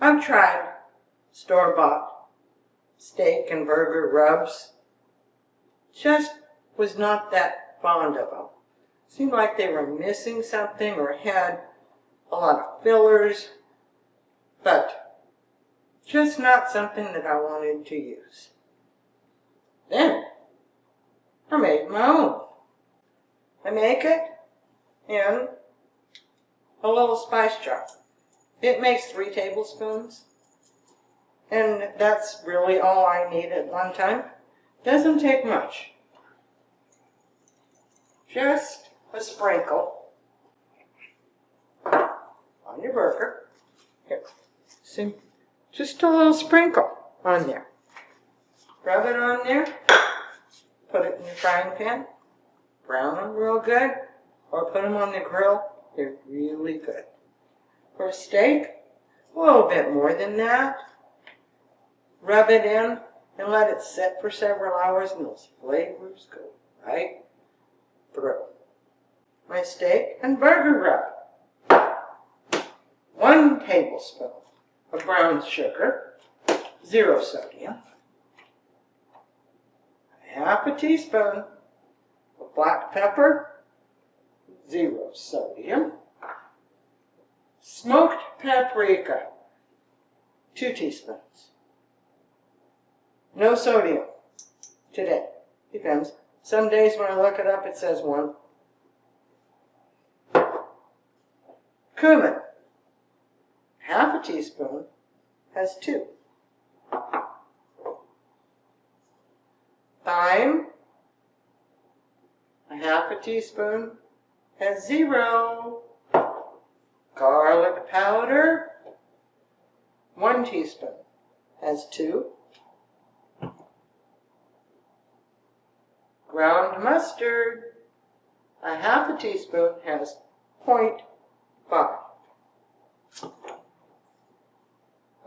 I've tried store-bought steak and burger rubs. Just was not that fond of them. Seemed like they were missing something or had a lot of fillers, but just not something that I wanted to use. Then I made my own. I make it in a little spice jar. It makes 3 tablespoons, and that's really all I need at one time. Doesn't take much. Just a sprinkle on your burger. Here, see, just a little sprinkle on there. Rub it on there, put it in your frying pan, brown them real good, or put them on the grill. They're really good. For a steak, a little bit more than that. Rub it in and let it sit for several hours, and those flavors go right through. My steak and burger rub. 1 tablespoon of brown sugar, 0 sodium. Half a teaspoon of black pepper, 0 sodium. Smoked paprika, 2 teaspoons. No sodium today. Depends. Some days when I look it up, it says 1. Cumin, half a teaspoon, has 2. Thyme, a half a teaspoon, has 0. Garlic powder, 1 teaspoon, has 2. Ground mustard, a half a teaspoon, has 0.5.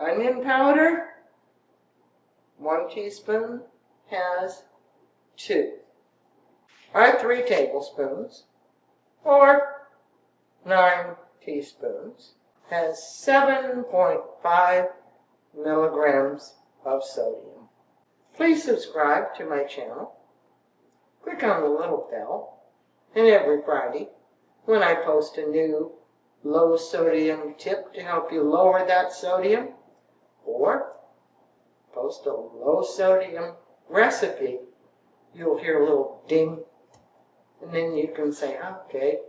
Onion powder, 1 teaspoon, has 2. Our 3 tablespoons, or 9 teaspoons, has 7.5 milligrams of sodium. Please subscribe to my channel. Click on the little bell, and every Friday when I post a new low sodium tip to help you lower that sodium, or post a low sodium recipe, you'll hear a little ding, and then you can say, okay,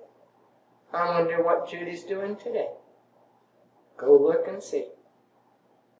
I wonder what Judy's doing today. Go look and see.